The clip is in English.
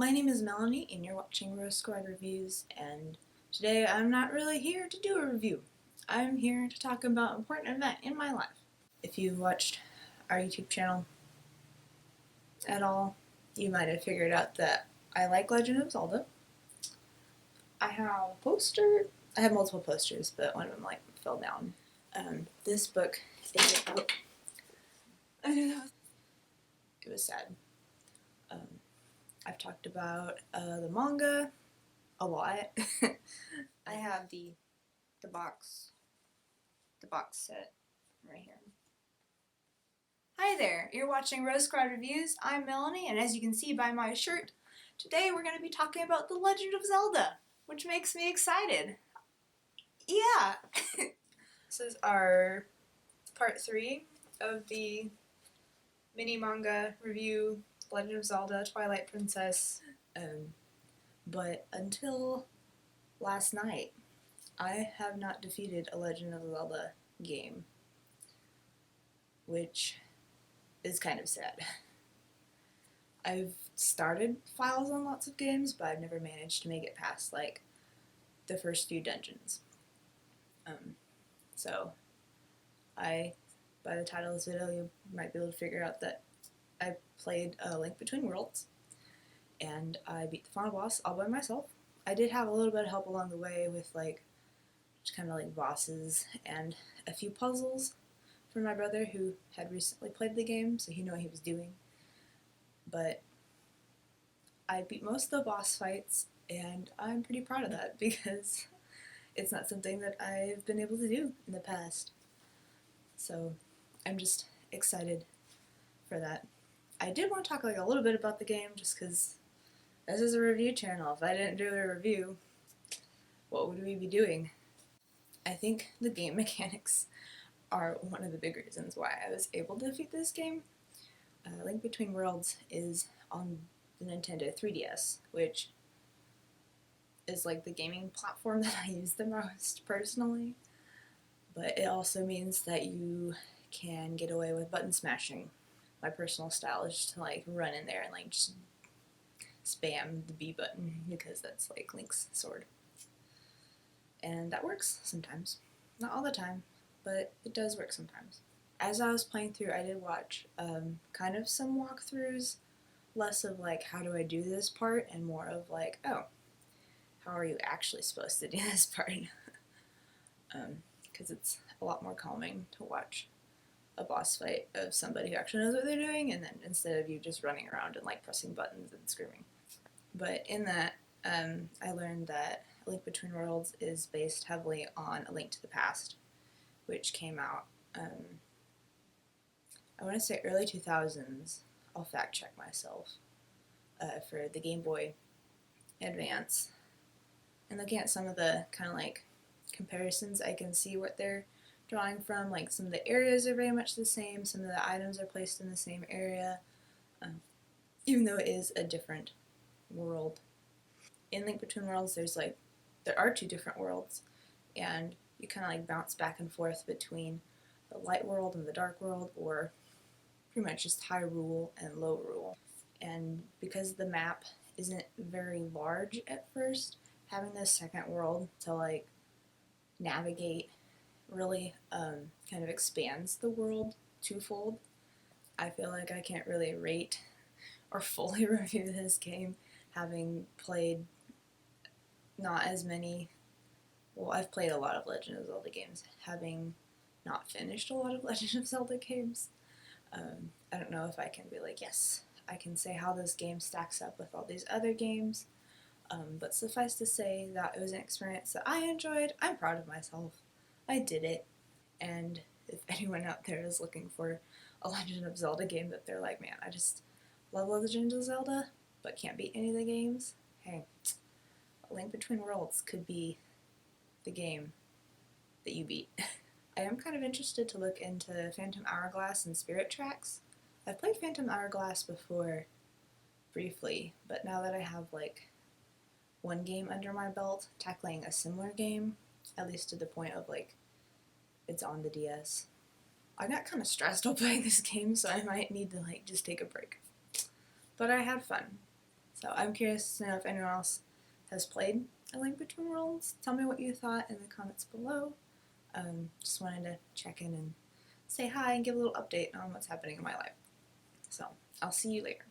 My name is Melanie, and you're watching Rose Squad Reviews, and today I'm not really here to do a review. I'm here to talk about an important event in my life. If you've watched our YouTube channel at all, you might have figured out that I like Legend of Zelda. I have a poster. I have multiple posters, but one of them fell down. This book is about. I don't know. It was sad. I've talked about the manga a lot. I have the box set right here. Hi there, you're watching Rose Squad Reviews. I'm Melanie, and as you can see by my shirt, today we're going to be talking about The Legend of Zelda, which makes me excited. Yeah! This is our part 3 of the mini manga review, Legend of Zelda Twilight Princess. But until last night, I have not defeated a Legend of Zelda game, which is kind of sad. I've started files on lots of games, but I've never managed to make it past the first few dungeons. So by the title of this video, you might be able to figure out that I played A Link Between Worlds, and I beat the final boss all by myself. I did have a little bit of help along the way with just kind of bosses and a few puzzles from my brother who had recently played the game, so he knew what he was doing. But I beat most of the boss fights, and I'm pretty proud of that because it's not something that I've been able to do in the past. So I'm just excited for that. I did want to talk a little bit about the game just because this is a review channel. If I didn't do a review, what would we be doing? I think the game mechanics are one of the big reasons why I was able to defeat this game. Link Between Worlds is on the Nintendo 3DS, which is the gaming platform that I use the most personally. But it also means that you can get away with button smashing. My personal style is just to run in there and just spam the B button because that's Link's sword. And that works sometimes. Not all the time, but it does work sometimes. As I was playing through, I did watch kind of some walkthroughs, less of how do I do this part, and more of oh, how are you actually supposed to do this part? Because it's a lot more calming to watch a boss fight of somebody who actually knows what they're doing, and then instead of you just running around and pressing buttons and screaming. But in that, I learned that A Link Between Worlds is based heavily on A Link to the Past, which came out, I want to say early 2000s. I'll fact check myself, for the Game Boy Advance. And looking at some of the kind of comparisons, I can see what they're drawing from. Some of the areas are very much the same, some of the items are placed in the same area, even though it is a different world. In Link Between Worlds, there are 2 different worlds, and you kind of bounce back and forth between the light world and the dark world, or pretty much just Hyrule and Lorule. And because the map isn't very large at first, having this second world to navigate really kind of expands the world twofold. I feel like I can't really rate or fully review this game, having played not as many. Well, I've played a lot of Legend of Zelda games, having not finished a lot of Legend of Zelda games. I don't know if I can be yes, I can say how this game stacks up with all these other games, but suffice to say that it was an experience that I enjoyed. I'm proud of myself. I did it, and if anyone out there is looking for a Legend of Zelda game that they're man, I just love Legend of Zelda, but can't beat any of the games, hey, A Link Between Worlds could be the game that you beat. I am kind of interested to look into Phantom Hourglass and Spirit Tracks. I've played Phantom Hourglass before, briefly, but now that I have one game under my belt, tackling a similar game, at least to the point of it's on the DS, I got kind of stressed while playing this game, so I might need to just take a break. But I had fun, So I'm curious to know if anyone else has played A Link Between Worlds. Tell me what you thought in the comments below. Just wanted to check in and say hi and give a little update on what's happening in my life. So I'll see you later.